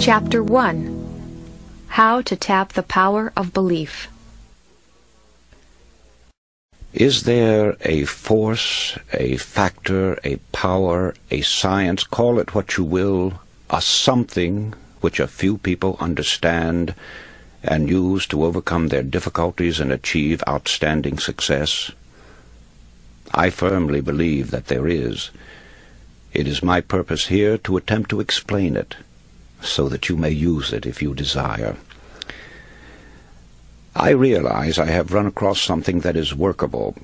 Chapter 1. How to Tap the Power of Belief. Is there a force, a factor, a power, a science, call it what you will, a something which a few people understand and use to overcome their difficulties and achieve outstanding success? I firmly believe that there is. It is my purpose here to attempt to explain it, so that you may use it if you desire. I realize I have run across something that is workable,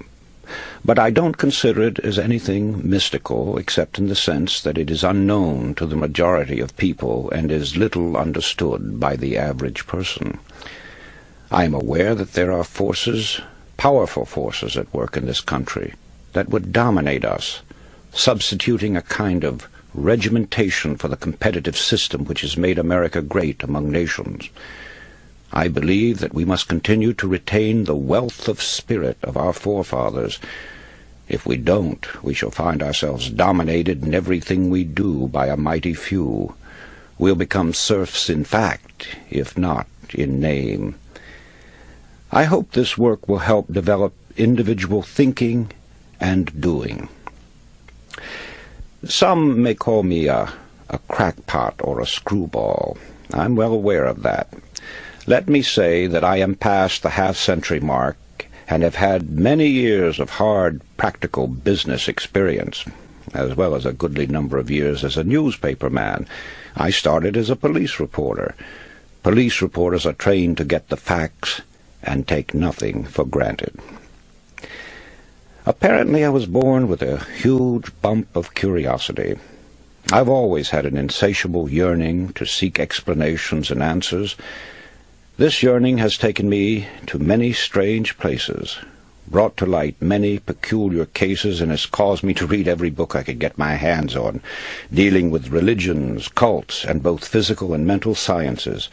but I don't consider it as anything mystical, except in the sense that it is unknown to the majority of people and is little understood by the average person. I am aware that there are forces, powerful forces at work in this country, that would dominate us, substituting a kind of regimentation for the competitive system which has made America great among nations. I believe that we must continue to retain the wealth of spirit of our forefathers. If we don't, we shall find ourselves dominated in everything we do by a mighty few. We'll become serfs in fact, if not in name. I hope this work will help develop individual thinking and doing. Some may call me a crackpot or a screwball. I'm well aware of that. Let me say that I am past the half-century mark and have had many years of hard, practical business experience, as well as a goodly number of years as a newspaper man. I started as a police reporter. Police reporters are trained to get the facts and take nothing for granted. Apparently I was born with a huge bump of curiosity. I've always had an insatiable yearning to seek explanations and answers. This yearning has taken me to many strange places, brought to light many peculiar cases, and has caused me to read every book I could get my hands on, dealing with religions, cults, and both physical and mental sciences.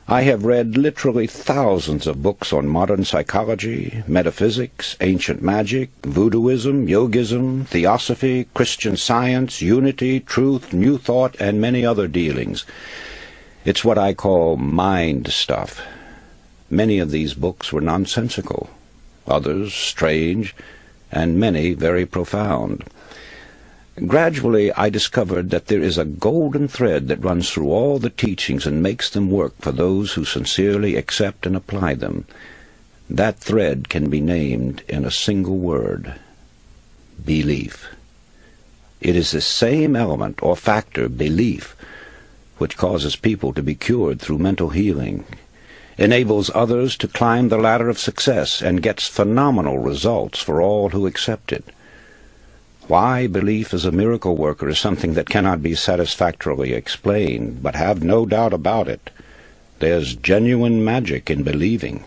I have read literally thousands of books on modern psychology, metaphysics, ancient magic, voodooism, yogism, theosophy, Christian Science, unity, truth, new thought, and many other dealings. It's what I call mind stuff. Many of these books were nonsensical, others strange, and many very profound. Gradually, I discovered that there is a golden thread that runs through all the teachings and makes them work for those who sincerely accept and apply them. That thread can be named in a single word: belief. It is the same element or factor, belief, which causes people to be cured through mental healing, enables others to climb the ladder of success, and gets phenomenal results for all who accept it. Why belief as a miracle worker is something that cannot be satisfactorily explained, but have no doubt about it. There's genuine magic in believing.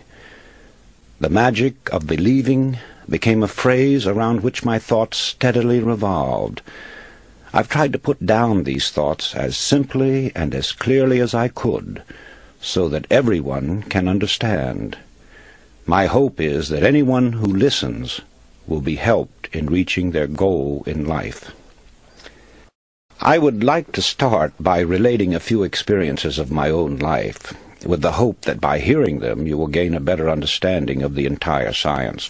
The magic of believing became a phrase around which my thoughts steadily revolved. I've tried to put down these thoughts as simply and as clearly as I could, so that everyone can understand. My hope is that anyone who listens will be helped in reaching their goal in life. I would like to start by relating a few experiences of my own life, with the hope that by hearing them you will gain a better understanding of the entire science.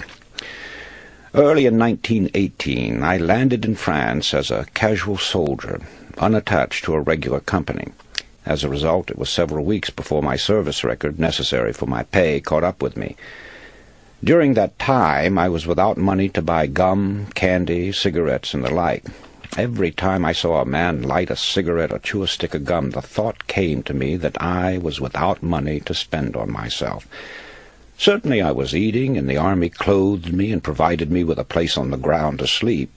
Early in 1918, I landed in France as a casual soldier, unattached to a regular company. As a result, it was several weeks before my service record, necessary for my pay, caught up with me. During that time, I was without money to buy gum, candy, cigarettes, and the like. Every time I saw a man light a cigarette or chew a stick of gum, the thought came to me that I was without money to spend on myself. Certainly I was eating, and the army clothed me and provided me with a place on the ground to sleep.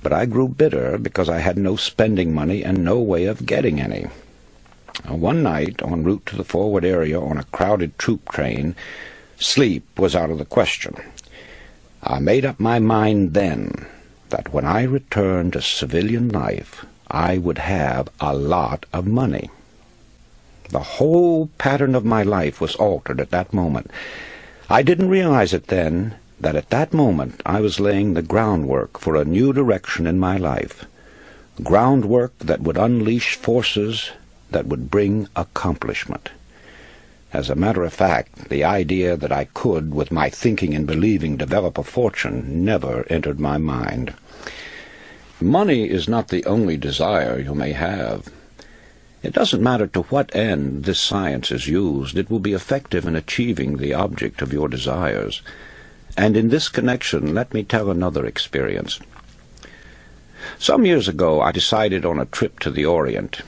But I grew bitter because I had no spending money and no way of getting any. One night, en route to the forward area on a crowded troop train, sleep was out of the question. I made up my mind then that when I returned to civilian life, I would have a lot of money. The whole pattern of my life was altered at that moment. I didn't realize it then, that at that moment I was laying the groundwork for a new direction in my life, groundwork that would unleash forces that would bring accomplishment. As a matter of fact, the idea that I could, with my thinking and believing, develop a fortune never entered my mind. Money is not the only desire you may have. It doesn't matter to what end this science is used, it will be effective in achieving the object of your desires. And in this connection, let me tell another experience. Some years ago, I decided on a trip to the Orient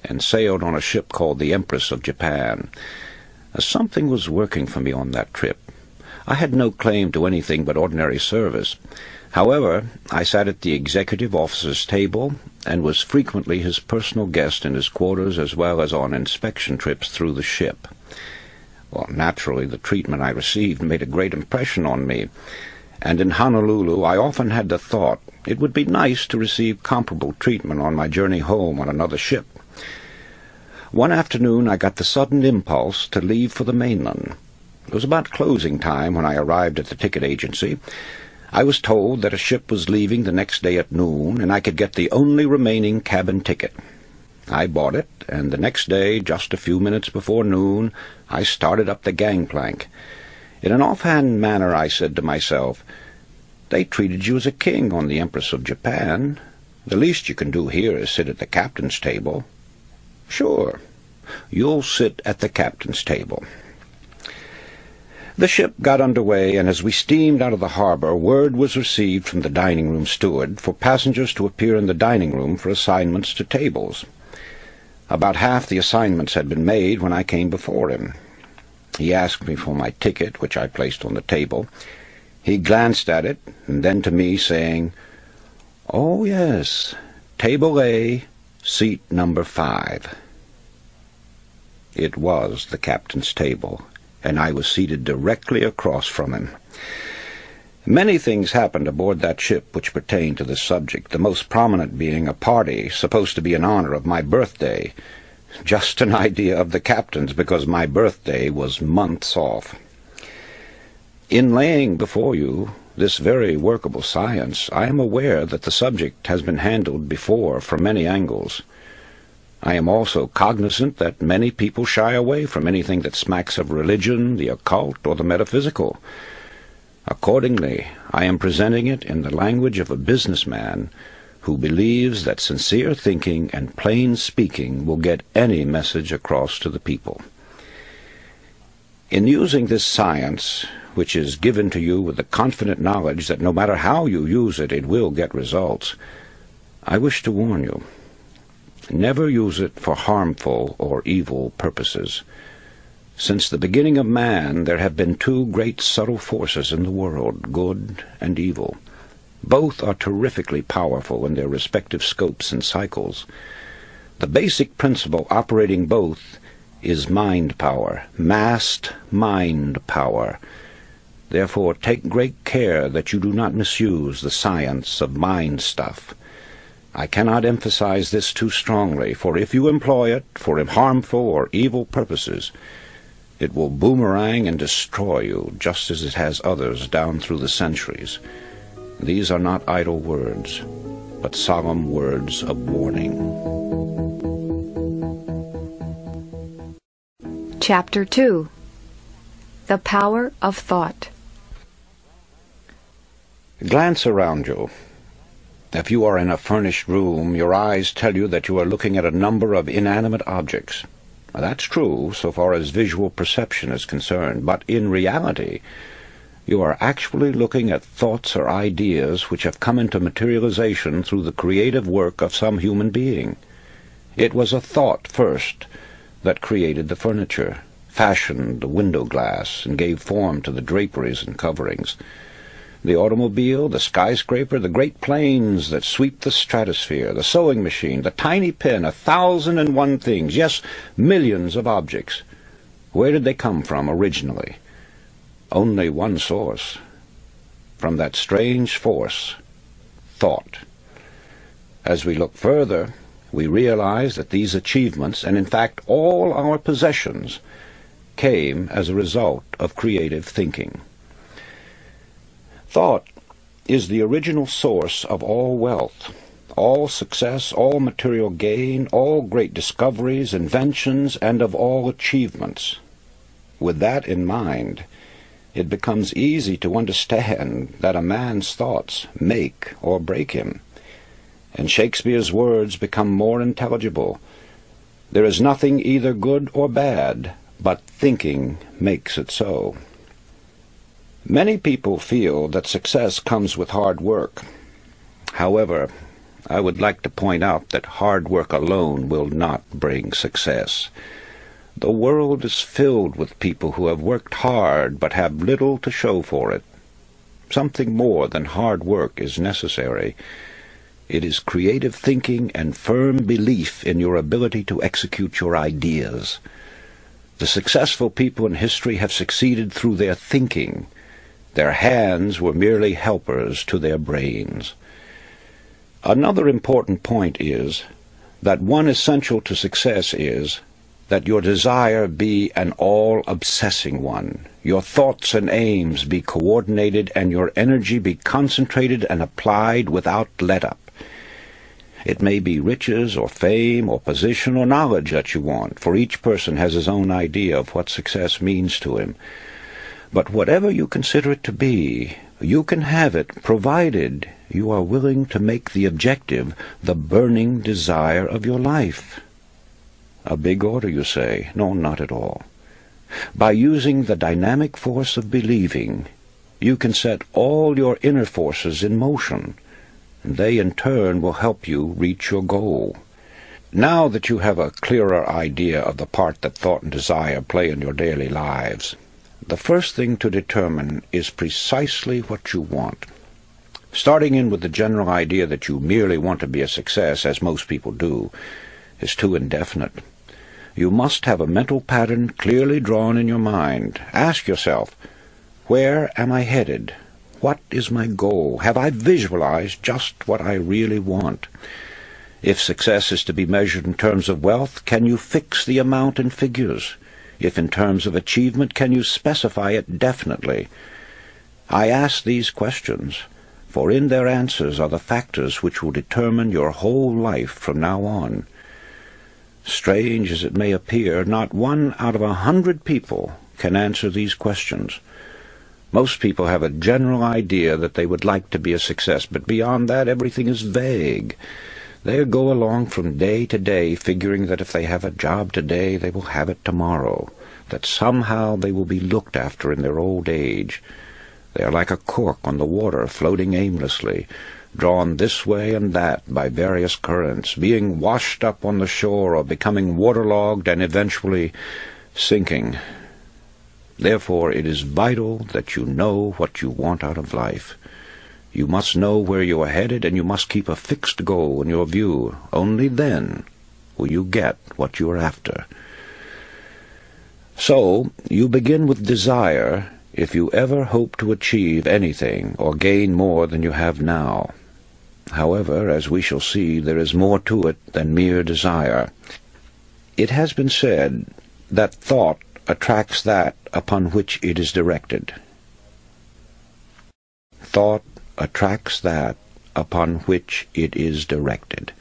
and sailed on a ship called the Empress of Japan. Something was working for me on that trip. I had no claim to anything but ordinary service. However, I sat at the executive officer's table and was frequently his personal guest in his quarters as well as on inspection trips through the ship. Well, naturally, the treatment I received made a great impression on me, and in Honolulu I often had the thought it would be nice to receive comparable treatment on my journey home on another ship. One afternoon I got the sudden impulse to leave for the mainland. It was about closing time when I arrived at the ticket agency. I was told that a ship was leaving the next day at noon, and I could get the only remaining cabin ticket. I bought it, and the next day, just a few minutes before noon, I started up the gangplank. In an offhand manner I said to myself, "They treated you as a king on the Empress of Japan. The least you can do here is sit at the captain's table." "Sure, you'll sit at the captain's table." The ship got under way, and as we steamed out of the harbor, word was received from the dining-room steward for passengers to appear in the dining room for assignments to tables. About half the assignments had been made when I came before him. He asked me for my ticket, which I placed on the table. He glanced at it, and then to me, saying, "Oh, yes, Table A, seat number 5. It was the captain's table, and I was seated directly across from him. Many things happened aboard that ship which pertained to this subject, the most prominent being a party supposed to be in honor of my birthday. Just an idea of the captain's, because my birthday was months off. In laying before you this very workable science, I am aware that the subject has been handled before from many angles. I am also cognizant that many people shy away from anything that smacks of religion, the occult, or the metaphysical. Accordingly, I am presenting it in the language of a businessman who believes that sincere thinking and plain speaking will get any message across to the people. In using this science, which is given to you with the confident knowledge that no matter how you use it, it will get results, I wish to warn you. Never use it for harmful or evil purposes. Since the beginning of man, there have been two great subtle forces in the world, good and evil. Both are terrifically powerful in their respective scopes and cycles. The basic principle operating both is mind power, massed mind power. Therefore, take great care that you do not misuse the science of mind stuff. I cannot emphasize this too strongly, for if you employ it for harmful or evil purposes, it will boomerang and destroy you, just as it has others down through the centuries. These are not idle words, but solemn words of warning. Chapter 2. The Power of Thought. Glance around you. If you are in a furnished room, your eyes tell you that you are looking at a number of inanimate objects. Now, that's true so far as visual perception is concerned, but in reality, you are actually looking at thoughts or ideas which have come into materialization through the creative work of some human being. It was a thought first that created the furniture, fashioned the window glass, and gave form to the draperies and coverings. The automobile, the skyscraper, the great planes that sweep the stratosphere, the sewing machine, the tiny pen, 1,001 things, yes, millions of objects. Where did they come from originally? Only one source. From that strange force, thought. As we look further, we realize that these achievements, and in fact all our possessions, came as a result of creative thinking. Thought is the original source of all wealth. all success, all material gain, all great discoveries, inventions, and of all achievements. With that in mind, it becomes easy to understand that a man's thoughts make or break him, and Shakespeare's words become more intelligible. There is nothing either good or bad, but thinking makes it so. Many people feel that success comes with hard work. However, I would like to point out that hard work alone will not bring success. The world is filled with people who have worked hard but have little to show for it. Something more than hard work is necessary. It is creative thinking and firm belief in your ability to execute your ideas. The successful people in history have succeeded through their thinking. Their hands were merely helpers to their brains. Another important point is that one essential to success is that your desire be an all-obsessing one, your thoughts and aims be coordinated, and your energy be concentrated and applied without let-up. It may be riches or fame or position or knowledge that you want, for each person has his own idea of what success means to him. But whatever you consider it to be, you can have it, provided you are willing to make the objective the burning desire of your life. A big order, you say? No, not at all. By using the dynamic force of believing, you can set all your inner forces in motion, and they in turn will help you reach your goal. Now that you have a clearer idea of the part that thought and desire play in your daily lives, the first thing to determine is precisely what you want. Starting in with the general idea that you merely want to be a success, as most people do, is too indefinite. You must have a mental pattern clearly drawn in your mind. Ask yourself, where am I headed? What is my goal? Have I visualized just what I really want? If success is to be measured in terms of wealth, can you fix the amount in figures? If in terms of achievement, can you specify it definitely? I ask these questions, for in their answers are the factors which will determine your whole life from now on. Strange as it may appear, not 1 out of 100 people can answer these questions. Most people have a general idea that they would like to be a success, but beyond that everything is vague. They go along from day to day, figuring that if they have a job today, they will have it tomorrow, that somehow they will be looked after in their old age. They are like a cork on the water, floating aimlessly, drawn this way and that by various currents, being washed up on the shore or becoming waterlogged and eventually sinking. Therefore, it is vital that you know what you want out of life. You must know where you are headed, and you must keep a fixed goal in your view. Only then will you get what you are after. So, you begin with desire if you ever hope to achieve anything or gain more than you have now. However, as we shall see, there is more to it than mere desire. It has been said that thought attracts that upon which it is directed. Thought attracts that upon which it is directed.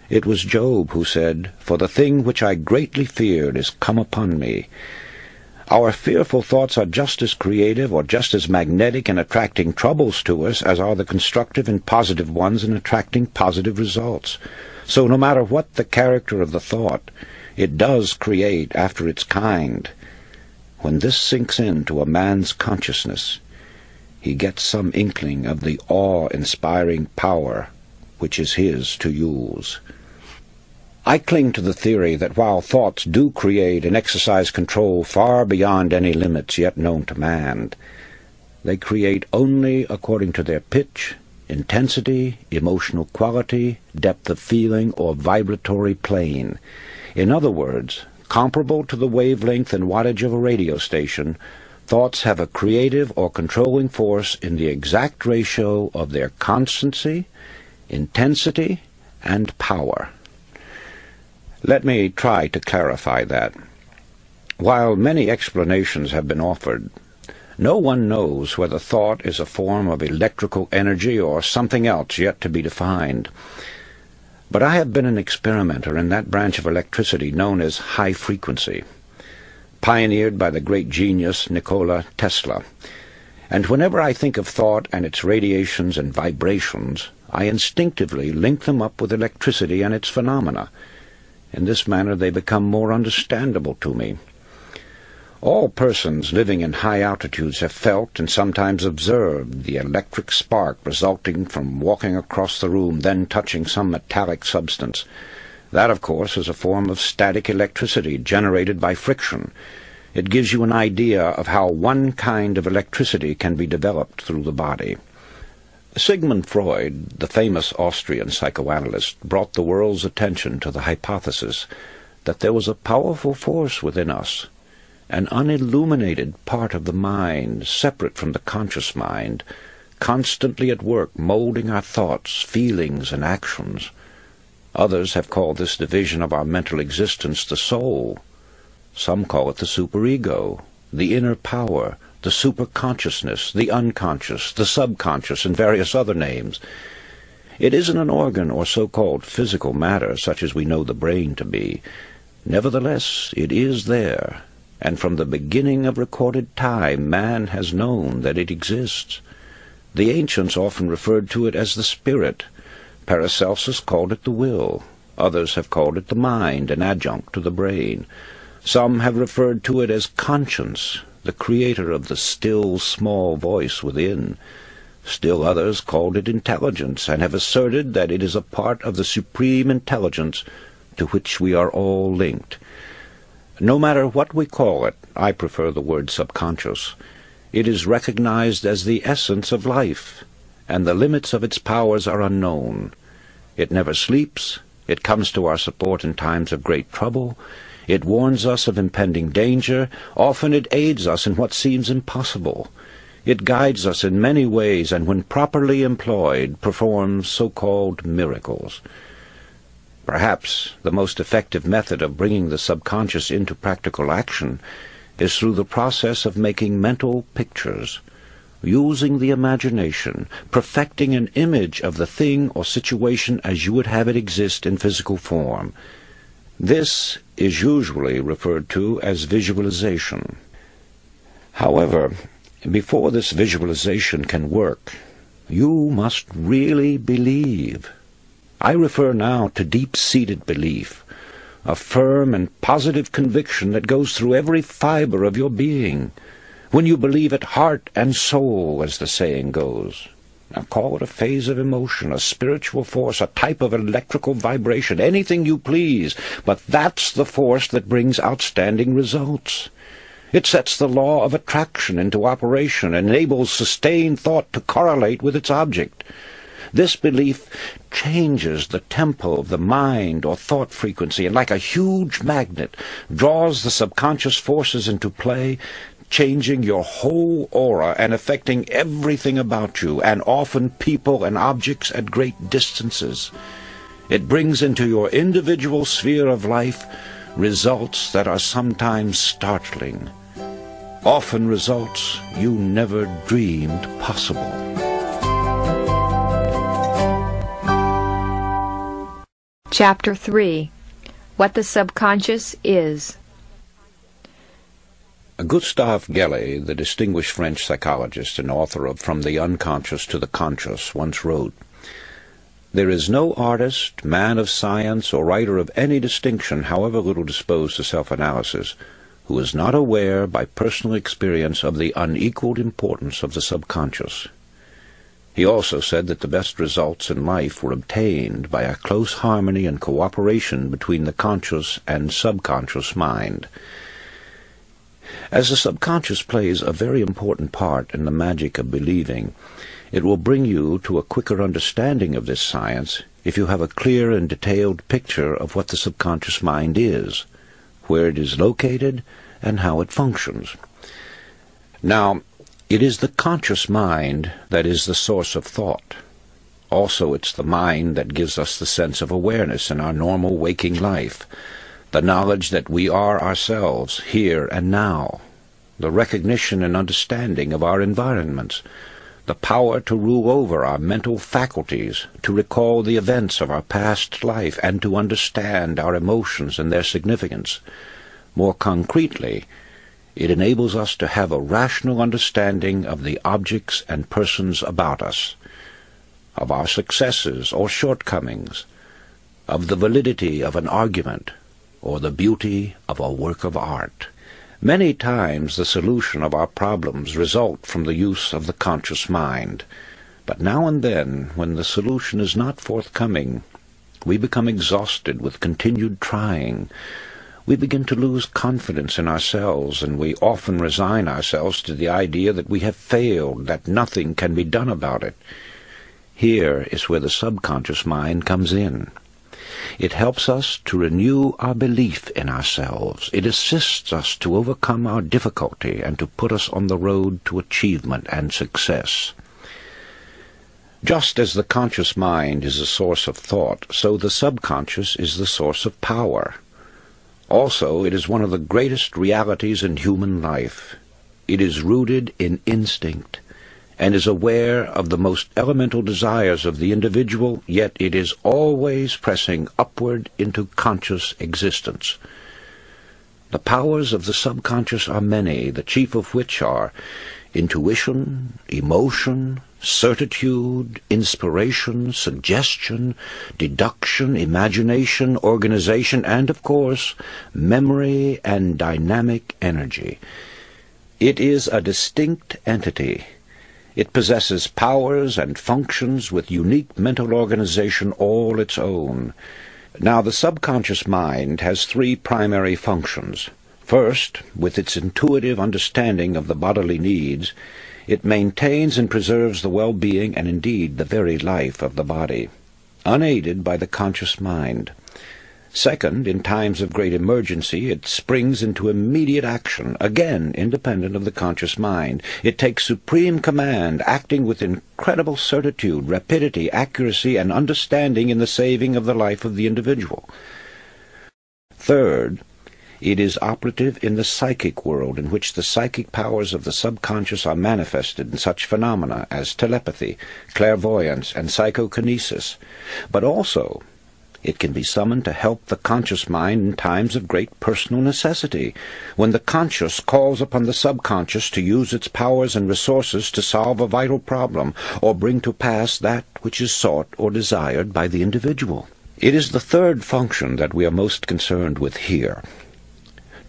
It was Job who said, "For the thing which I greatly feared is come upon me." Our fearful thoughts are just as creative or just as magnetic in attracting troubles to us as are the constructive and positive ones in attracting positive results. So no matter what the character of the thought, it does create after its kind. When this sinks into a man's consciousness, he gets some inkling of the awe-inspiring power which is his to use. I cling to the theory that while thoughts do create and exercise control far beyond any limits yet known to man, they create only according to their pitch, intensity, emotional quality, depth of feeling, or vibratory plane. In other words, comparable to the wavelength and wattage of a radio station, thoughts have a creative or controlling force in the exact ratio of their constancy, intensity, and power. Let me try to clarify that. While many explanations have been offered, No one knows whether thought is a form of electrical energy or something else yet to be defined. But I have been an experimenter in that branch of electricity known as high frequency, pioneered by the great genius Nikola Tesla. And whenever I think of thought and its radiations and vibrations, I instinctively link them up with electricity and its phenomena. In this manner they become more understandable to me. All persons living in high altitudes have felt and sometimes observed the electric spark resulting from walking across the room, then touching some metallic substance. That, of course, is a form of static electricity generated by friction. It gives you an idea of how one kind of electricity can be developed through the body. Sigmund Freud, the famous Austrian psychoanalyst, brought the world's attention to the hypothesis that there was a powerful force within us, an unilluminated part of the mind, separate from the conscious mind, constantly at work molding our thoughts, feelings, and actions. Others have called this division of our mental existence the soul. Some call it the superego, the inner power, the superconsciousness, the unconscious, the subconscious, and various other names. It isn't an organ or so-called physical matter, such as we know the brain to be. Nevertheless, it is there, and from the beginning of recorded time man has known that it exists. The ancients often referred to it as the spirit. Paracelsus called it the will. Others have called it the mind, an adjunct to the brain. Some have referred to it as conscience, the creator of the still small voice within. Still others called it intelligence, and have asserted that it is a part of the supreme intelligence to which we are all linked. No matter what we call it, I prefer the word subconscious. It is recognized as the essence of life, and the limits of its powers are unknown. It never sleeps. It comes to our support in times of great trouble. It warns us of impending danger. Often it aids us in what seems impossible. It guides us in many ways, and when properly employed, performs so-called miracles. Perhaps the most effective method of bringing the subconscious into practical action is through the process of making mental pictures, using the imagination, perfecting an image of the thing or situation as you would have it exist in physical form. This is usually referred to as visualization. However, before this visualization can work, you must really believe. I refer now to deep-seated belief, a firm and positive conviction that goes through every fiber of your being. When you believe it heart and soul, as the saying goes. Now call it a phase of emotion, a spiritual force, a type of electrical vibration, anything you please, but that's the force that brings outstanding results. It sets the law of attraction into operation and enables sustained thought to correlate with its object. This belief changes the tempo of the mind or thought frequency, and like a huge magnet, draws the subconscious forces into play, changing your whole aura and affecting everything about you, and often people and objects at great distances. It brings into your individual sphere of life results that are sometimes startling, often results you never dreamed possible. Chapter 3. What the Subconscious Is. Gustave Gellé, the distinguished French psychologist and author of From the Unconscious to the Conscious, once wrote, "There is no artist, man of science, or writer of any distinction, however little disposed to self-analysis, who is not aware by personal experience of the unequaled importance of the subconscious." He also said that the best results in life were obtained by a close harmony and cooperation between the conscious and subconscious mind. As the subconscious plays a very important part in the magic of believing, it will bring you to a quicker understanding of this science if you have a clear and detailed picture of what the subconscious mind is, where it is located, and how it functions. Now, it is the conscious mind that is the source of thought. Also, it's the mind that gives us the sense of awareness in our normal waking life, the knowledge that we are ourselves, here and now. the recognition and understanding of our environments, the power to rule over our mental faculties, to recall the events of our past life, and to understand our emotions and their significance. More concretely, it enables us to have a rational understanding of the objects and persons about us, of our successes or shortcomings, of the validity of an argument, or the beauty of a work of art. Many times the solution of our problems result from the use of the conscious mind, but now and then, when the solution is not forthcoming, we become exhausted with continued trying. We begin to lose confidence in ourselves, and we often resign ourselves to the idea that we have failed, that nothing can be done about it. Here is where the subconscious mind comes in. It helps us to renew our belief in ourselves. It assists us to overcome our difficulty and to put us on the road to achievement and success. Just as the conscious mind is a source of thought, so the subconscious is the source of power. Also, it is one of the greatest realities in human life. It is rooted in instinct, and is aware of the most elemental desires of the individual, yet it is always pressing upward into conscious existence. The powers of the subconscious are many, the chief of which are intuition, emotion, certitude, inspiration, suggestion, deduction, imagination, organization, and, of course, memory and dynamic energy. It is a distinct entity. It possesses powers and functions with unique mental organization all its own. Now, the subconscious mind has three primary functions. First, with its intuitive understanding of the bodily needs, it maintains and preserves the well-being and indeed the very life of the body, unaided by the conscious mind. Second, in times of great emergency, it springs into immediate action, again independent of the conscious mind. It takes supreme command, acting with incredible certitude, rapidity, accuracy, and understanding in the saving of the life of the individual. Third, it is operative in the psychic world, in which the psychic powers of the subconscious are manifested in such phenomena as telepathy, clairvoyance, and psychokinesis. But also, it can be summoned to help the conscious mind in times of great personal necessity, when the conscious calls upon the subconscious to use its powers and resources to solve a vital problem, or bring to pass that which is sought or desired by the individual. It is the third function that we are most concerned with here.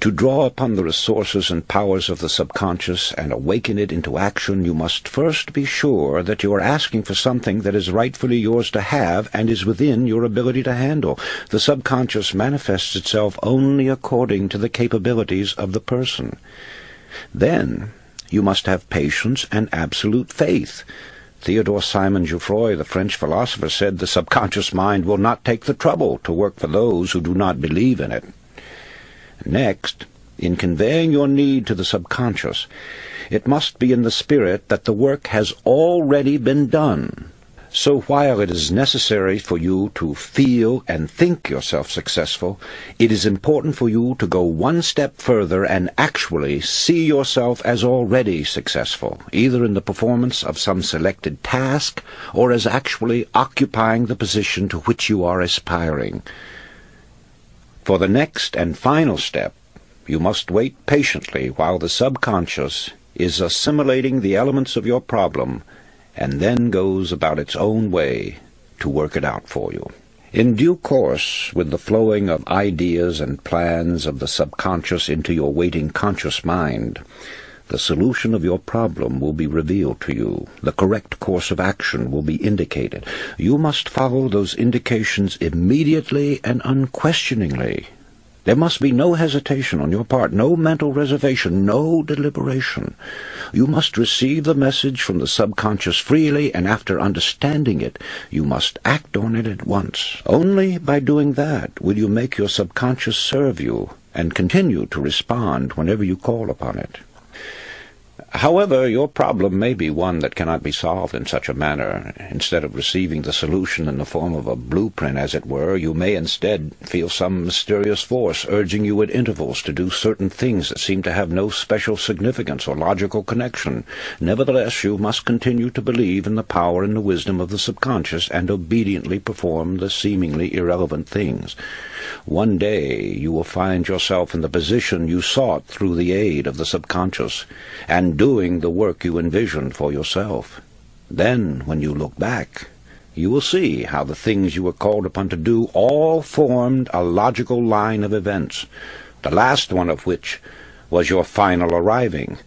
To draw upon the resources and powers of the subconscious and awaken it into action, you must first be sure that you are asking for something that is rightfully yours to have and is within your ability to handle. The subconscious manifests itself only according to the capabilities of the person. Then you must have patience and absolute faith. Theodore Simon Jouffroy, the French philosopher, said the subconscious mind will not take the trouble to work for those who do not believe in it. Next, in conveying your need to the subconscious, it must be in the spirit that the work has already been done. So while it is necessary for you to feel and think yourself successful, it is important for you to go one step further and actually see yourself as already successful, either in the performance of some selected task or as actually occupying the position to which you are aspiring. For the next and final step, you must wait patiently while the subconscious is assimilating the elements of your problem and then goes about its own way to work it out for you. In due course, with the flowing of ideas and plans of the subconscious into your waiting conscious mind, the solution of your problem will be revealed to you. The correct course of action will be indicated. You must follow those indications immediately and unquestioningly. There must be no hesitation on your part, no mental reservation, no deliberation. You must receive the message from the subconscious freely, and after understanding it, you must act on it at once. Only by doing that will you make your subconscious serve you and continue to respond whenever you call upon it. However, your problem may be one that cannot be solved in such a manner. Instead of receiving the solution in the form of a blueprint, as it were, you may instead feel some mysterious force urging you at intervals to do certain things that seem to have no special significance or logical connection. Nevertheless, you must continue to believe in the power and the wisdom of the subconscious and obediently perform the seemingly irrelevant things. One day you will find yourself in the position you sought through the aid of the subconscious, and doing the work you envisioned for yourself. Then, when you look back, you will see how the things you were called upon to do all formed a logical line of events, the last one of which was your final arriving,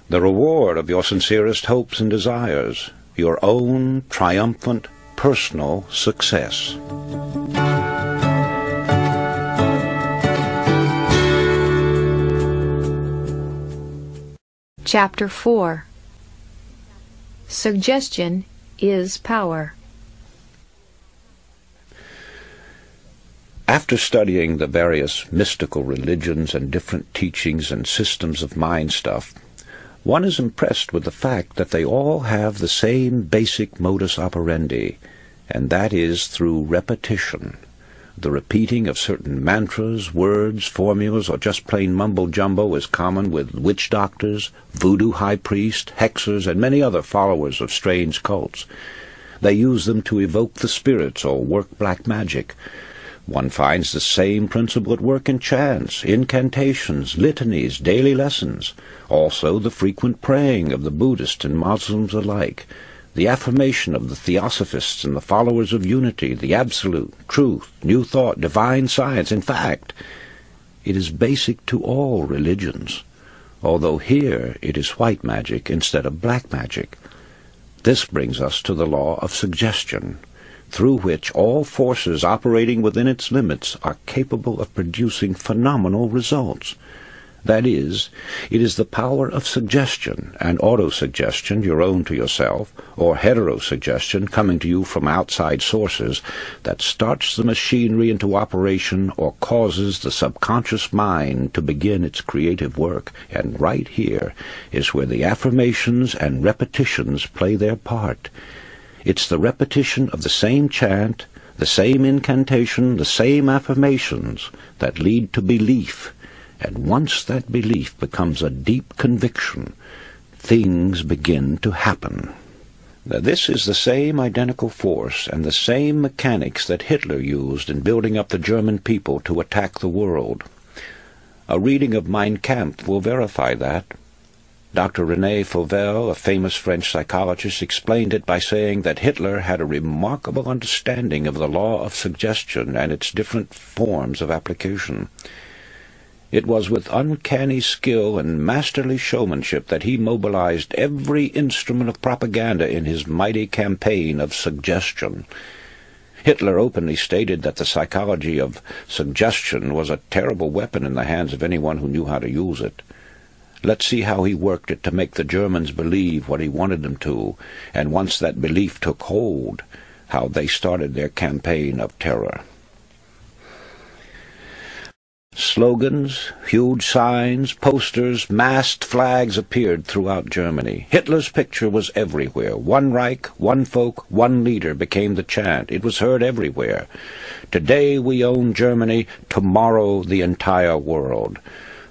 the reward of your sincerest hopes and desires, your own triumphant personal success. Chapter 4. Suggestion is power. After studying the various mystical religions and different teachings and systems of mind stuff, one is impressed with the fact that they all have the same basic modus operandi, and that is through repetition. The repeating of certain mantras, words, formulas, or just plain mumbo-jumbo is common with witch doctors, voodoo high priests, hexers, and many other followers of strange cults. They use them to evoke the spirits or work black magic. One finds the same principle at work in chants, incantations, litanies, daily lessons, also the frequent praying of the Buddhists and Muslims alike, the affirmation of the Theosophists and the followers of unity, the absolute, truth, new thought, divine science. In fact, it is basic to all religions, although here it is white magic instead of black magic. This brings us to the law of suggestion, through which all forces operating within its limits are capable of producing phenomenal results. That is, it is the power of suggestion and autosuggestion, your own to yourself, or heterosuggestion coming to you from outside sources, that starts the machinery into operation or causes the subconscious mind to begin its creative work. And right here is where the affirmations and repetitions play their part. It's the repetition of the same chant, the same incantation, the same affirmations that lead to belief. And once that belief becomes a deep conviction, things begin to happen. Now, this is the same identical force and the same mechanics that Hitler used in building up the German people to attack the world. A reading of Mein Kampf will verify that. Dr. René Fauvel, a famous French psychologist, explained it by saying that Hitler had a remarkable understanding of the law of suggestion and its different forms of application. It was with uncanny skill and masterly showmanship that he mobilized every instrument of propaganda in his mighty campaign of suggestion. Hitler openly stated that the psychology of suggestion was a terrible weapon in the hands of anyone who knew how to use it. Let's see how he worked it to make the Germans believe what he wanted them to, and once that belief took hold, how they started their campaign of terror. Slogans, huge signs, posters, masked flags appeared throughout Germany. Hitler's picture was everywhere. One Reich, one folk, one leader became the chant. It was heard everywhere. Today we own Germany, tomorrow the entire world.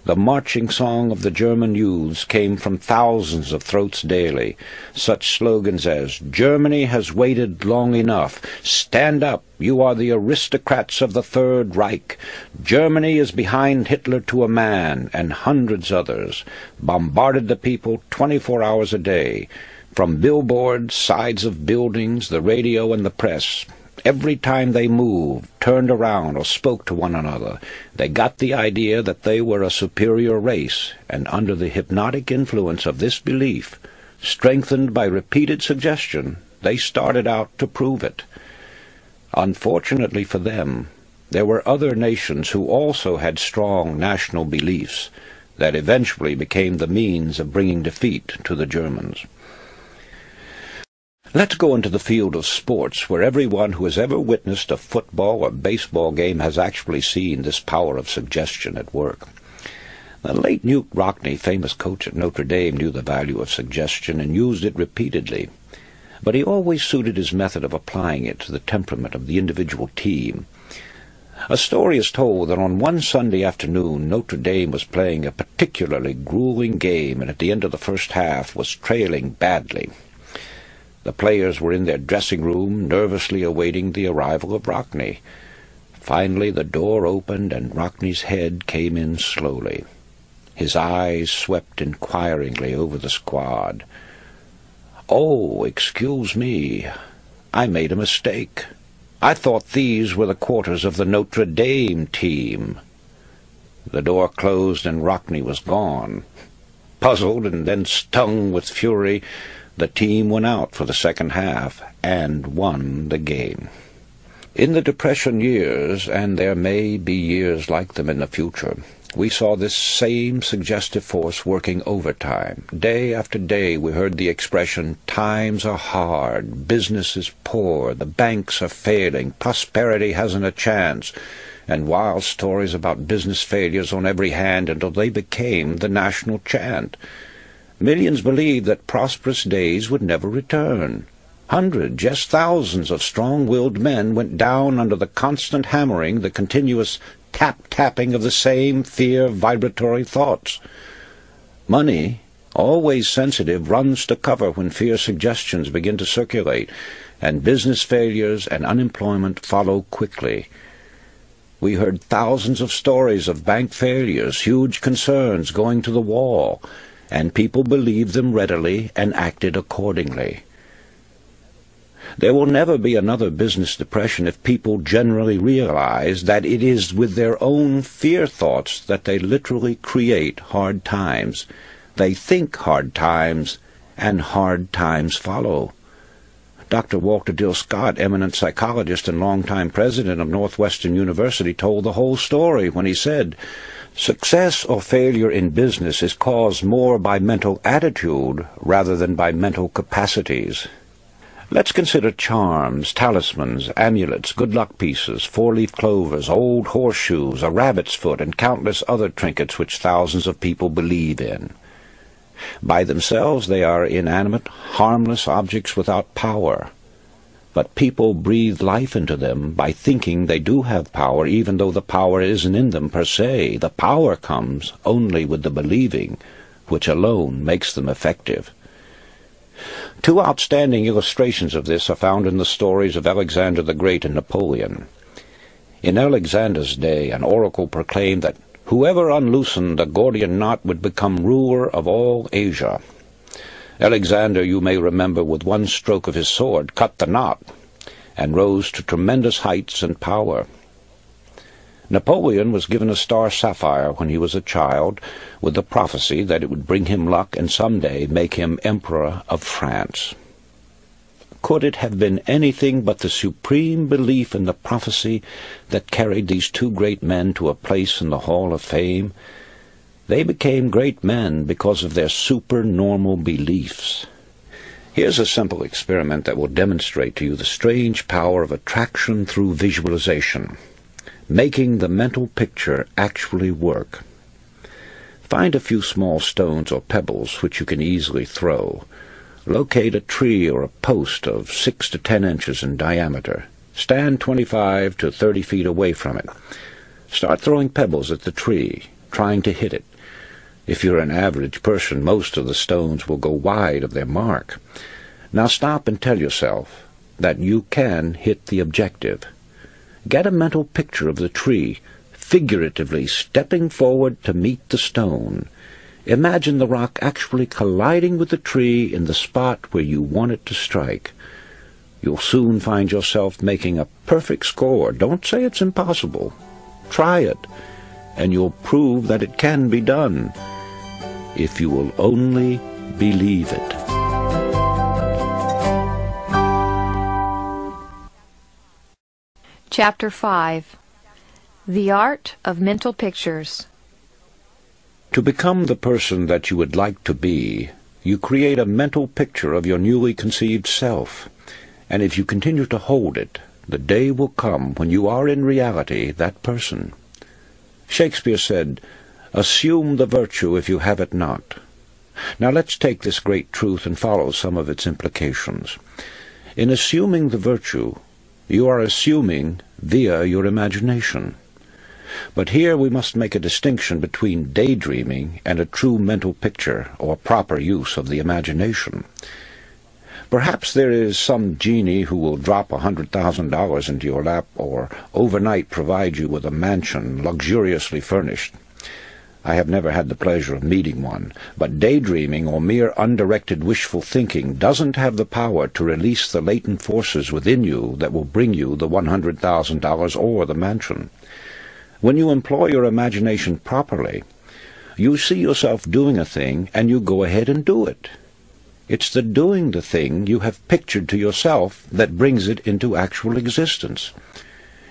The marching song of the German youths came from thousands of throats daily. Such slogans as, "Germany has waited long enough," "Stand up, you are the aristocrats of the Third Reich," "Germany is behind Hitler to a man," and hundreds others, bombarded the people 24 hours a day. From billboards, sides of buildings, the radio and the press, every time they moved, turned around, or spoke to one another, they got the idea that they were a superior race, and under the hypnotic influence of this belief, strengthened by repeated suggestion, they started out to prove it. Unfortunately for them, there were other nations who also had strong national beliefs that eventually became the means of bringing defeat to the Germans. Let's go into the field of sports, where everyone who has ever witnessed a football or baseball game has actually seen this power of suggestion at work. The late Newt Rockne, famous coach at Notre Dame, knew the value of suggestion and used it repeatedly. But he always suited his method of applying it to the temperament of the individual team. A story is told that on one Sunday afternoon Notre Dame was playing a particularly grueling game and at the end of the first half was trailing badly. The players were in their dressing room, nervously awaiting the arrival of Rockne. Finally the door opened and Rockne's head came in slowly. His eyes swept inquiringly over the squad. "Oh, excuse me. I made a mistake. I thought these were the quarters of the Notre Dame team." The door closed and Rockne was gone. Puzzled and then stung with fury, the team went out for the second half and won the game. In the Depression years, and there may be years like them in the future, we saw this same suggestive force working overtime. Day after day we heard the expression, "Times are hard, business is poor, the banks are failing, prosperity hasn't a chance," and wild stories about business failures on every hand until they became the national chant. Millions believed that prosperous days would never return. Hundreds, yes, thousands of strong-willed men went down under the constant hammering, the continuous tap-tapping of the same fear-vibratory thoughts. Money, always sensitive, runs to cover when fear suggestions begin to circulate, and business failures and unemployment follow quickly. We heard thousands of stories of bank failures, huge concerns going to the wall, and people believed them readily and acted accordingly. There will never be another business depression if people generally realize that it is with their own fear thoughts that they literally create hard times. They think hard times, and hard times follow. Dr. Walter Dill Scott, eminent psychologist and longtime president of Northwestern University, told the whole story when he said, "Success or failure in business is caused more by mental attitude rather than by mental capacities." Let's consider charms, talismans, amulets, good luck pieces, four-leaf clovers, old horseshoes, a rabbit's foot, and countless other trinkets which thousands of people believe in. By themselves they are inanimate, harmless objects without power. But people breathe life into them by thinking they do have power, even though the power isn't in them per se. The power comes only with the believing, which alone makes them effective. Two outstanding illustrations of this are found in the stories of Alexander the Great and Napoleon. In Alexander's day, an oracle proclaimed that whoever unloosened the Gordian knot would become ruler of all Asia. Alexander, you may remember, with one stroke of his sword cut the knot and rose to tremendous heights and power. Napoleon was given a star sapphire when he was a child, with the prophecy that it would bring him luck and someday make him Emperor of France. Could it have been anything but the supreme belief in the prophecy that carried these two great men to a place in the Hall of Fame? They became great men because of their supernormal beliefs. Here's a simple experiment that will demonstrate to you the strange power of attraction through visualization. Making the mental picture actually work. Find a few small stones or pebbles which you can easily throw. Locate a tree or a post of 6 to 10 inches in diameter. Stand 25 to 30 feet away from it. Start throwing pebbles at the tree, trying to hit it. If you're an average person, most of the stones will go wide of their mark. Now stop and tell yourself that you can hit the objective. Get a mental picture of the tree, figuratively stepping forward to meet the stone. Imagine the rock actually colliding with the tree in the spot where you want it to strike. You'll soon find yourself making a perfect score. Don't say it's impossible. Try it, and you'll prove that it can be done, if you will only believe it. Chapter 5. The Art of Mental Pictures. To become the person that you would like to be, you create a mental picture of your newly conceived self, and if you continue to hold it, the day will come when you are in reality that person. Shakespeare said, Assume the virtue if you have it not. Now let's take this great truth and follow some of its implications. In assuming the virtue, you are assuming via your imagination. But here we must make a distinction between daydreaming and a true mental picture or proper use of the imagination. Perhaps there is some genie who will drop $100,000 into your lap or overnight provide you with a mansion luxuriously furnished. I have never had the pleasure of meeting one, but daydreaming or mere undirected wishful thinking doesn't have the power to release the latent forces within you that will bring you the $100,000 or the mansion. When you employ your imagination properly, you see yourself doing a thing and you go ahead and do it. It's the doing the thing you have pictured to yourself that brings it into actual existence.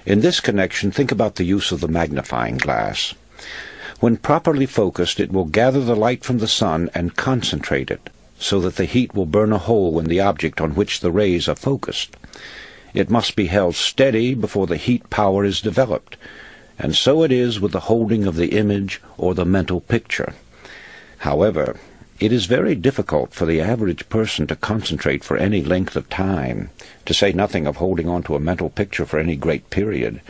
In this connection, think about the use of the magnifying glass. When properly focused, it will gather the light from the sun and concentrate it, so that the heat will burn a hole in the object on which the rays are focused. It must be held steady before the heat power is developed, and so it is with the holding of the image or the mental picture. However, it is very difficult for the average person to concentrate for any length of time, to say nothing of holding on to a mental picture for any great period.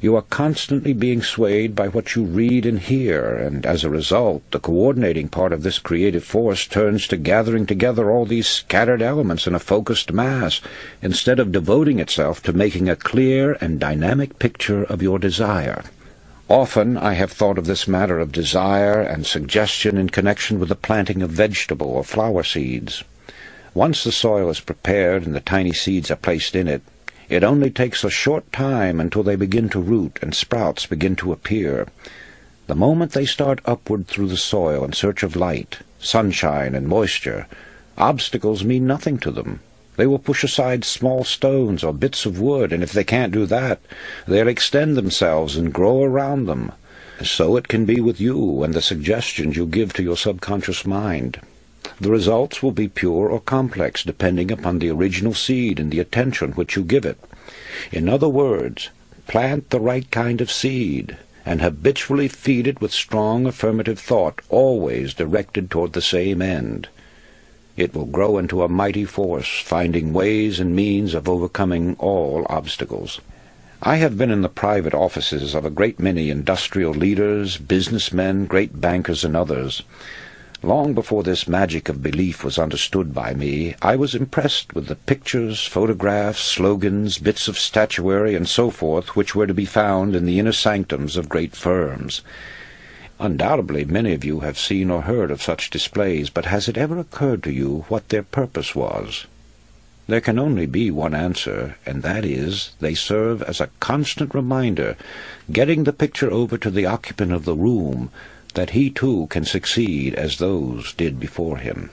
You are constantly being swayed by what you read and hear, and as a result, the coordinating part of this creative force turns to gathering together all these scattered elements in a focused mass, instead of devoting itself to making a clear and dynamic picture of your desire. Often I have thought of this matter of desire and suggestion in connection with the planting of vegetable or flower seeds. Once the soil is prepared and the tiny seeds are placed in it, it only takes a short time until they begin to root and sprouts begin to appear. The moment they start upward through the soil in search of light, sunshine, and moisture, obstacles mean nothing to them. They will push aside small stones or bits of wood, and if they can't do that, they'll extend themselves and grow around them. So it can be with you and the suggestions you give to your subconscious mind. The results will be pure or complex, depending upon the original seed and the attention which you give it. In other words, plant the right kind of seed, and habitually feed it with strong affirmative thought, always directed toward the same end. It will grow into a mighty force, finding ways and means of overcoming all obstacles. I have been in the private offices of a great many industrial leaders, businessmen, great bankers, and others. Long before this magic of belief was understood by me, I was impressed with the pictures, photographs, slogans, bits of statuary, and so forth, which were to be found in the inner sanctums of great firms. Undoubtedly many of you have seen or heard of such displays, but has it ever occurred to you what their purpose was? There can only be one answer, and that is, they serve as a constant reminder, getting the picture over to the occupant of the room, that he too can succeed as those did before him.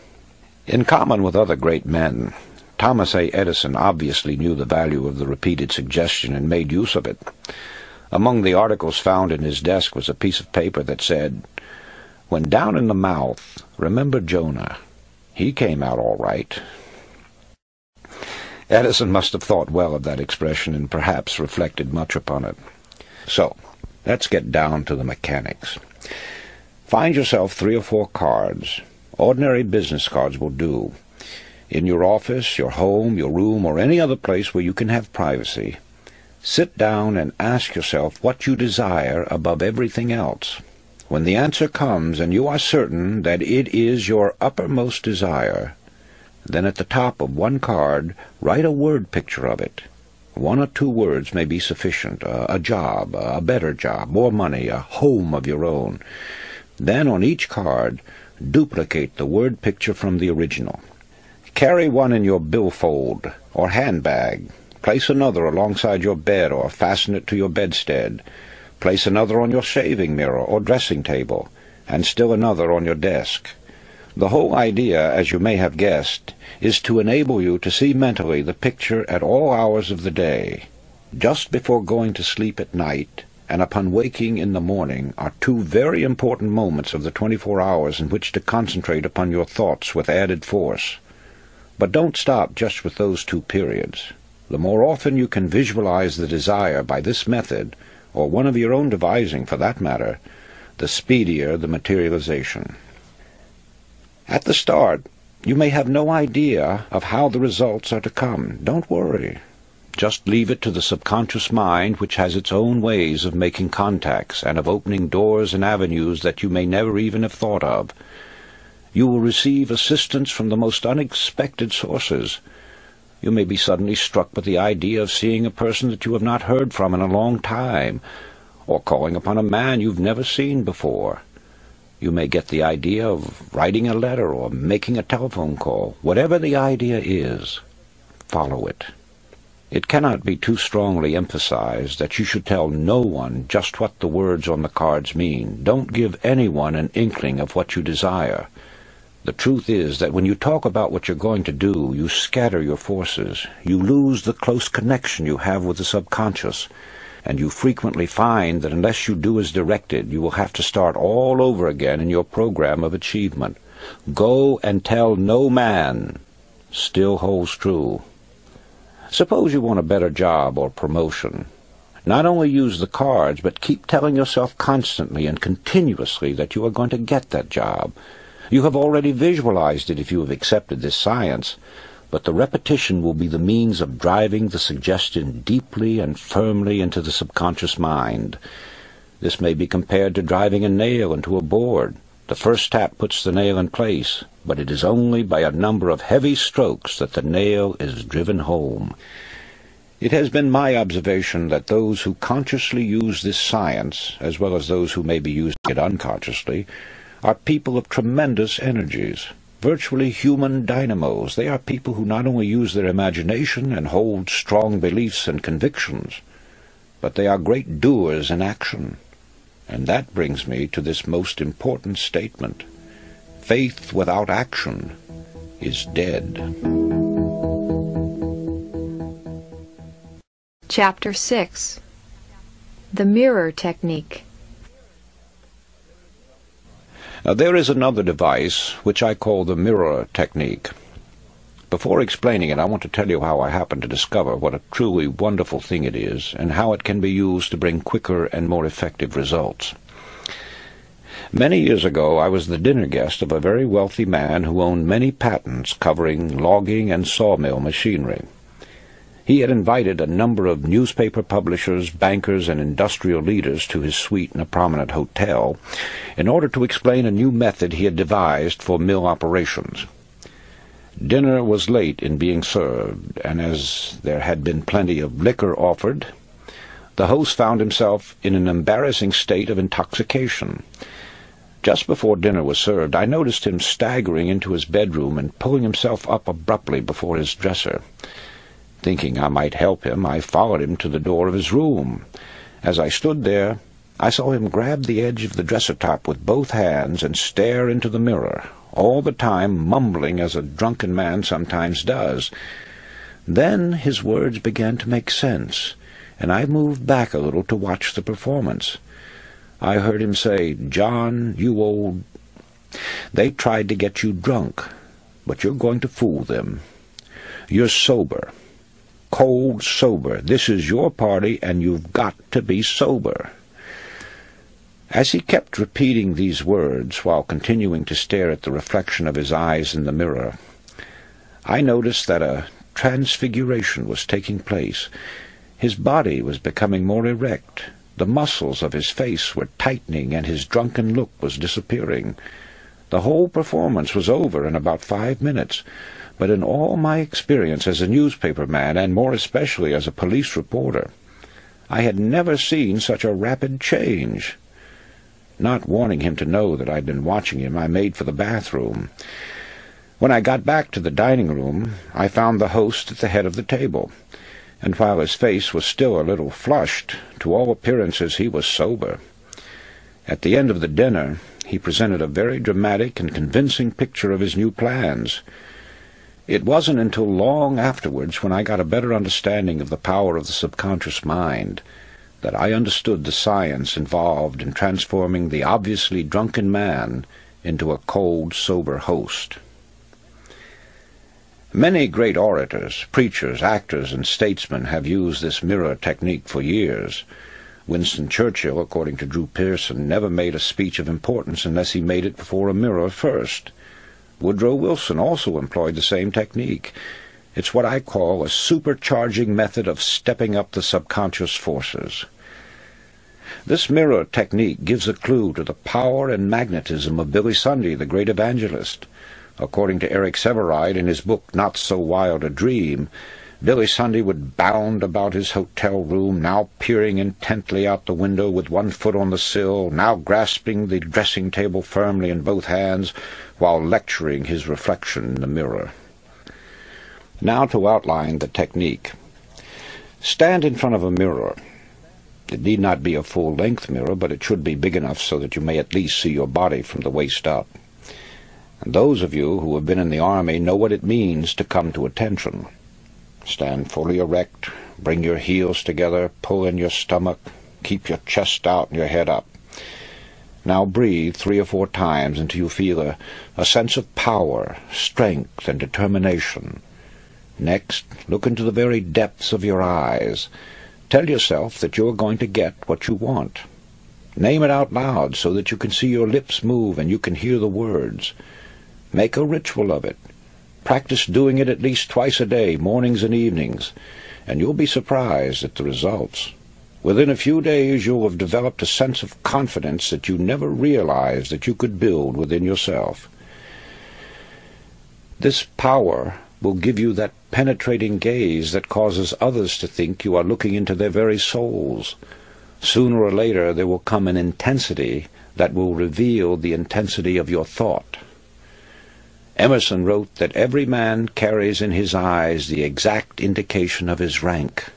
In common with other great men, Thomas A. Edison obviously knew the value of the repeated suggestion and made use of it. Among the articles found in his desk was a piece of paper that said, "When down in the mouth, remember Jonah. He came out all right." Edison must have thought well of that expression and perhaps reflected much upon it. So, let's get down to the mechanics. Find yourself 3 or 4 cards. Ordinary business cards will do. In your office, your home, your room, or any other place where you can have privacy, sit down and ask yourself what you desire above everything else. When the answer comes and you are certain that it is your uppermost desire, then at the top of one card write a word picture of it. 1 or 2 words may be sufficient. A job, a better job, more money, a home of your own. Then on each card, duplicate the word picture from the original. Carry one in your billfold or handbag. Place another alongside your bed or fasten it to your bedstead. Place another on your shaving mirror or dressing table, and still another on your desk. The whole idea, as you may have guessed, is to enable you to see mentally the picture at all hours of the day. Just before going to sleep at night and upon waking in the morning are 2 very important moments of the 24 hours in which to concentrate upon your thoughts with added force. But don't stop just with those 2 periods. The more often you can visualize the desire by this method, or one of your own devising for that matter, the speedier the materialization. At the start, you may have no idea of how the results are to come. Don't worry. Just leave it to the subconscious mind, which has its own ways of making contacts and of opening doors and avenues that you may never even have thought of. You will receive assistance from the most unexpected sources. You may be suddenly struck with the idea of seeing a person that you have not heard from in a long time, or calling upon a man you've never seen before. You may get the idea of writing a letter or making a telephone call. Whatever the idea is, follow it. It cannot be too strongly emphasized that you should tell no one just what the words on the cards mean. Don't give anyone an inkling of what you desire. The truth is that when you talk about what you're going to do, you scatter your forces. You lose the close connection you have with the subconscious, and you frequently find that unless you do as directed, you will have to start all over again in your program of achievement. Go and tell no man still holds true. Suppose you want a better job or promotion. Not only use the cards, but keep telling yourself constantly and continuously that you are going to get that job. You have already visualized it if you have accepted this science, but the repetition will be the means of driving the suggestion deeply and firmly into the subconscious mind. This may be compared to driving a nail into a board. The first tap puts the nail in place, but it is only by a number of heavy strokes that the nail is driven home. It has been my observation that those who consciously use this science, as well as those who may be using it unconsciously, are people of tremendous energies, virtually human dynamos. They are people who not only use their imagination and hold strong beliefs and convictions, but they are great doers in action. And that brings me to this most important statement. Faith without action is dead. Chapter 6. The Mirror Technique. Now, there is another device which I call the mirror technique. Before explaining it, I want to tell you how I happened to discover what a truly wonderful thing it is and how it can be used to bring quicker and more effective results. Many years ago, I was the dinner guest of a very wealthy man who owned many patents covering logging and sawmill machinery. He had invited a number of newspaper publishers, bankers, and industrial leaders to his suite in a prominent hotel in order to explain a new method he had devised for mill operations. Dinner was late in being served, and as there had been plenty of liquor offered, the host found himself in an embarrassing state of intoxication. Just before dinner was served, I noticed him staggering into his bedroom and pulling himself up abruptly before his dresser. Thinking I might help him, I followed him to the door of his room. As I stood there, I saw him grab the edge of the dresser-top with both hands and stare into the mirror, all the time mumbling as a drunken man sometimes does. Then his words began to make sense, and I moved back a little to watch the performance. I heard him say, "John, you old... They tried to get you drunk, but you're going to fool them. You're sober. Cold sober. This is your party, and you've got to be sober." As he kept repeating these words while continuing to stare at the reflection of his eyes in the mirror, I noticed that a transfiguration was taking place. His body was becoming more erect. The muscles of his face were tightening, and his drunken look was disappearing. The whole performance was over in about 5 minutes, but in all my experience as a newspaper man, and more especially as a police reporter, I had never seen such a rapid change. Not wanting him to know that I'd been watching him, I made for the bathroom. When I got back to the dining room, I found the host at the head of the table, and while his face was still a little flushed, to all appearances he was sober. At the end of the dinner, he presented a very dramatic and convincing picture of his new plans. It wasn't until long afterwards, when I got a better understanding of the power of the subconscious mind, that I understood the science involved in transforming the obviously drunken man into a cold, sober host. Many great orators, preachers, actors, and statesmen have used this mirror technique for years. Winston Churchill, according to Drew Pearson, never made a speech of importance unless he made it before a mirror first. Woodrow Wilson also employed the same technique. It's what I call a supercharging method of stepping up the subconscious forces. This mirror technique gives a clue to the power and magnetism of Billy Sunday, the great evangelist. According to Eric Sevareid in his book Not So Wild a Dream, Billy Sunday would bound about his hotel room, now peering intently out the window with one foot on the sill, now grasping the dressing table firmly in both hands, while lecturing his reflection in the mirror. Now to outline the technique. Stand in front of a mirror. It need not be a full-length mirror, but it should be big enough so that you may at least see your body from the waist up. And those of you who have been in the Army know what it means to come to attention. Stand fully erect, bring your heels together, pull in your stomach, keep your chest out and your head up. Now breathe 3 or 4 times until you feel a sense of power, strength, and determination. Next, look into the very depths of your eyes. Tell yourself that you are going to get what you want. Name it out loud so that you can see your lips move and you can hear the words. Make a ritual of it. Practice doing it at least twice a day, mornings and evenings, and you'll be surprised at the results. Within a few days you'll have developed a sense of confidence that you never realized that you could build within yourself. This power will give you that penetrating gaze that causes others to think you are looking into their very souls. Sooner or later there will come an intensity that will reveal the intensity of your thought. Emerson wrote that every man carries in his eyes the exact indication of his rank.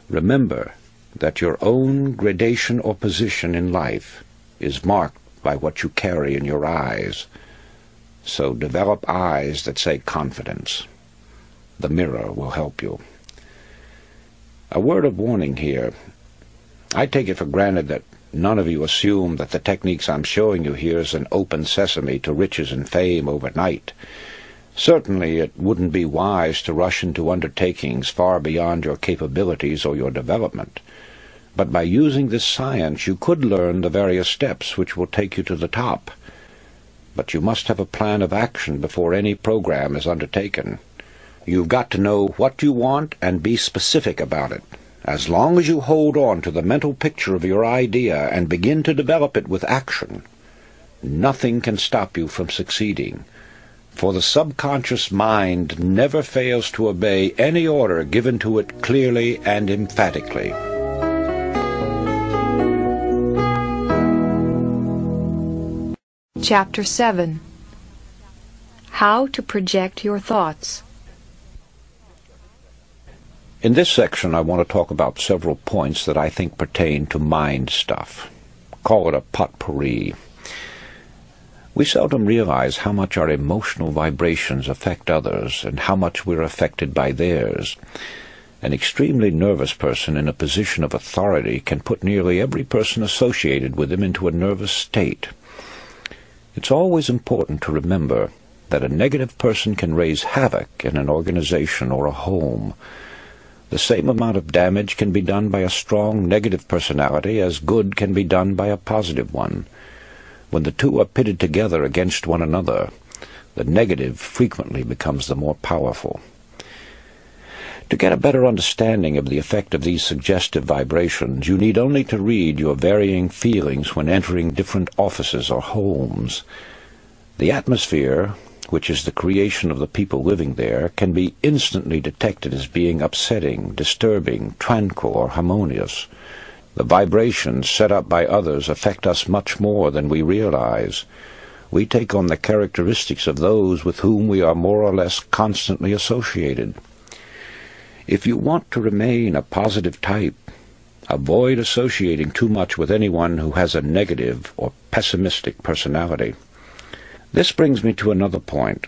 Remember that your own gradation or position in life is marked by what you carry in your eyes. So develop eyes that say confidence. The mirror will help you. A word of warning here. I take it for granted that none of you assume that the techniques I'm showing you here is an open sesame to riches and fame overnight. Certainly it wouldn't be wise to rush into undertakings far beyond your capabilities or your development. But by using this science you could learn the various steps which will take you to the top. But you must have a plan of action before any program is undertaken. You've got to know what you want and be specific about it. As long as you hold on to the mental picture of your idea and begin to develop it with action, nothing can stop you from succeeding. For the subconscious mind never fails to obey any order given to it clearly and emphatically. Chapter 7. How to project your thoughts. In this section, I want to talk about several points that I think pertain to mind stuff. Call it a potpourri. We seldom realize how much our emotional vibrations affect others and how much we're affected by theirs. An extremely nervous person in a position of authority can put nearly every person associated with him into a nervous state. It's always important to remember that a negative person can raise havoc in an organization or a home. The same amount of damage can be done by a strong negative personality as good can be done by a positive one. When the two are pitted together against one another, the negative frequently becomes the more powerful. To get a better understanding of the effect of these suggestive vibrations, you need only to read your varying feelings when entering different offices or homes. The atmosphere, which is the creation of the people living there, can be instantly detected as being upsetting, disturbing, tranquil, or harmonious. The vibrations set up by others affect us much more than we realize. We take on the characteristics of those with whom we are more or less constantly associated. If you want to remain a positive type, avoid associating too much with anyone who has a negative or pessimistic personality. This brings me to another point.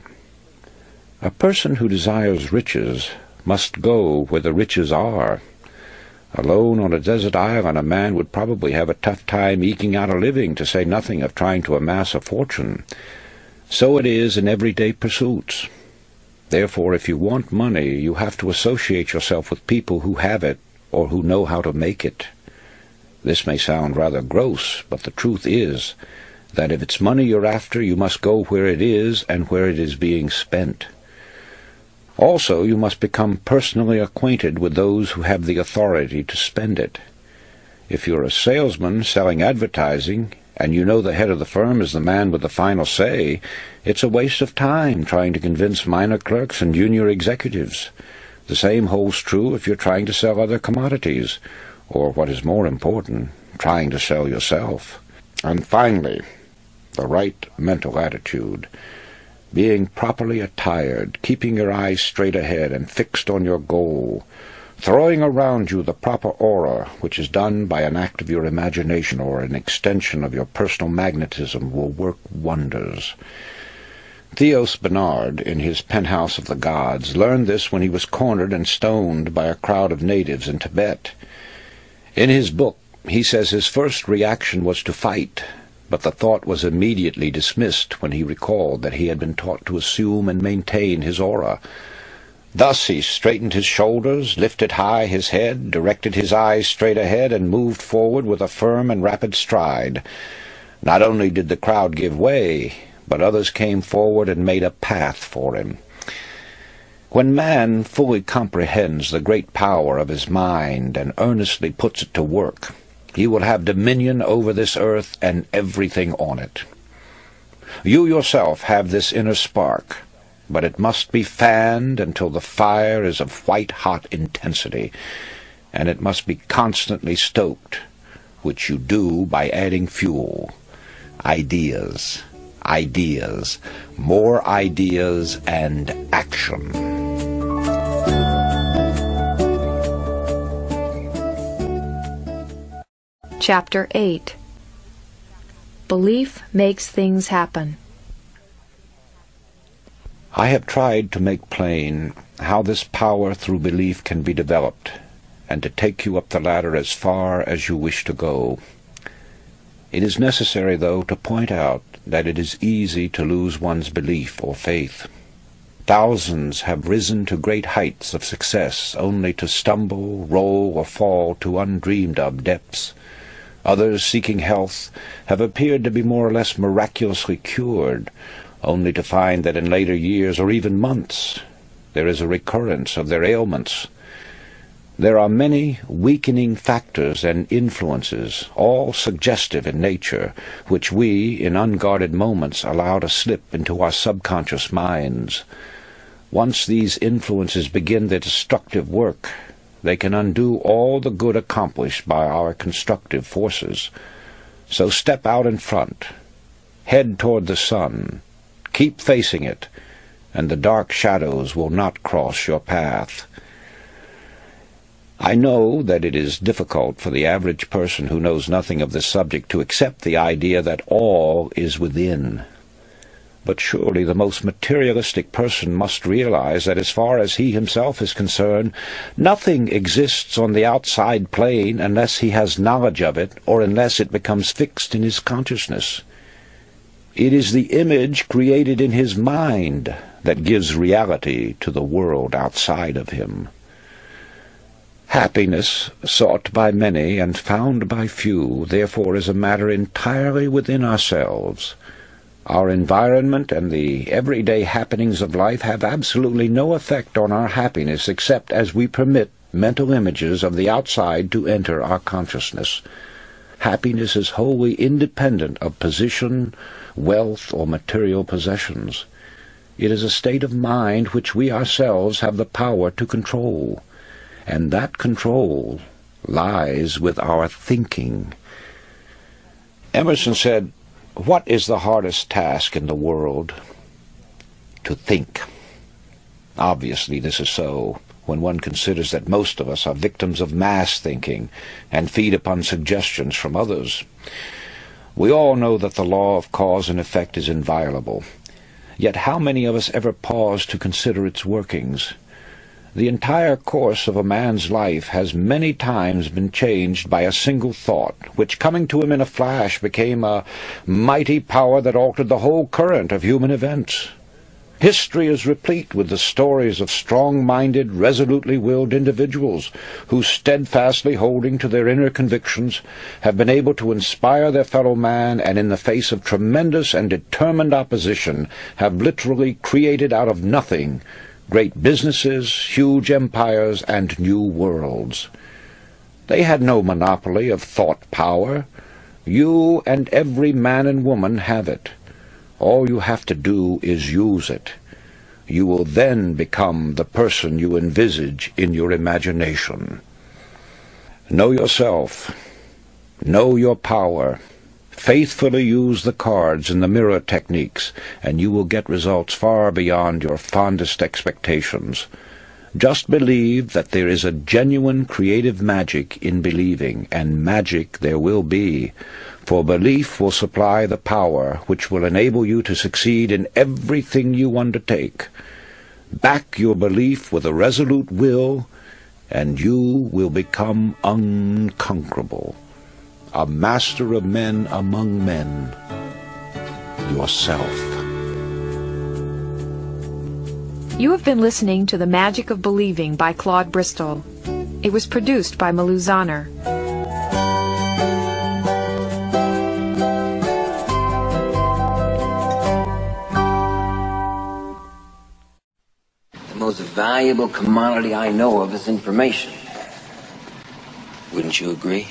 A person who desires riches must go where the riches are. Alone on a desert island, a man would probably have a tough time eking out a living, to say nothing of trying to amass a fortune. So it is in everyday pursuits. Therefore, if you want money, you have to associate yourself with people who have it or who know how to make it. This may sound rather gross, but the truth is that if it's money you're after, you must go where it is and where it is being spent. Also, you must become personally acquainted with those who have the authority to spend it. If you're a salesman selling advertising, and you know the head of the firm is the man with the final say, it's a waste of time trying to convince minor clerks and junior executives. The same holds true if you're trying to sell other commodities, or what is more important, trying to sell yourself. And finally, the right mental attitude. Being properly attired, keeping your eyes straight ahead and fixed on your goal, throwing around you the proper aura, which is done by an act of your imagination or an extension of your personal magnetism, will work wonders. Theos Bernard, in his Penthouse of the Gods, learned this when he was cornered and stoned by a crowd of natives in Tibet. In his book, he says his first reaction was to fight, but the thought was immediately dismissed when he recalled that he had been taught to assume and maintain his aura. Thus he straightened his shoulders, lifted high his head, directed his eyes straight ahead, and moved forward with a firm and rapid stride. Not only did the crowd give way, but others came forward and made a path for him. When man fully comprehends the great power of his mind and earnestly puts it to work, he will have dominion over this earth and everything on it. You yourself have this inner spark, but it must be fanned until the fire is of white-hot intensity, and it must be constantly stoked, which you do by adding fuel. Ideas, ideas, more ideas, and action. Chapter 8. Belief makes things happen. I have tried to make plain how this power through belief can be developed, and to take you up the ladder as far as you wish to go. It is necessary, though, to point out that it is easy to lose one's belief or faith. Thousands have risen to great heights of success only to stumble, roll, or fall to undreamed-of depths. Others, seeking health, have appeared to be more or less miraculously cured, only to find that in later years, or even months, there is a recurrence of their ailments. There are many weakening factors and influences, all suggestive in nature, which we, in unguarded moments, allow to slip into our subconscious minds. Once these influences begin their destructive work, they can undo all the good accomplished by our constructive forces. So step out in front, head toward the sun, keep facing it, and the dark shadows will not cross your path. I know that it is difficult for the average person who knows nothing of this subject to accept the idea that all is within. But surely the most materialistic person must realize that as far as he himself is concerned, nothing exists on the outside plane unless he has knowledge of it, or unless it becomes fixed in his consciousness. It is the image created in his mind that gives reality to the world outside of him. Happiness, sought by many and found by few, therefore is a matter entirely within ourselves. Our environment and the everyday happenings of life have absolutely no effect on our happiness except as we permit mental images of the outside to enter our consciousness. Happiness is wholly independent of position, wealth, or material possessions. It is a state of mind which we ourselves have the power to control, and that control lies with our thinking. Emerson said, "What is the hardest task in the world? To think." Obviously this is so, when one considers that most of us are victims of mass thinking and feed upon suggestions from others. We all know that the law of cause and effect is inviolable. Yet how many of us ever pause to consider its workings? The entire course of a man's life has many times been changed by a single thought, which, coming to him in a flash, became a mighty power that altered the whole current of human events. History is replete with the stories of strong-minded, resolutely willed individuals who, steadfastly holding to their inner convictions, have been able to inspire their fellow man and in the face of tremendous and determined opposition have literally created out of nothing great businesses, huge empires, and new worlds. They had no monopoly of thought power. You and every man and woman have it. All you have to do is use it. You will then become the person you envisage in your imagination. Know yourself. Know your power. Faithfully use the cards and the mirror techniques, and you will get results far beyond your fondest expectations. Just believe that there is a genuine creative magic in believing, and magic there will be, for belief will supply the power which will enable you to succeed in everything you undertake. Back your belief with a resolute will, and you will become unconquerable, a master of men among men, yourself. You have been listening to The Magic of Believing by Claude Bristol. It was produced by Malou Zahner. The most valuable commodity I know of is information. Wouldn't you agree?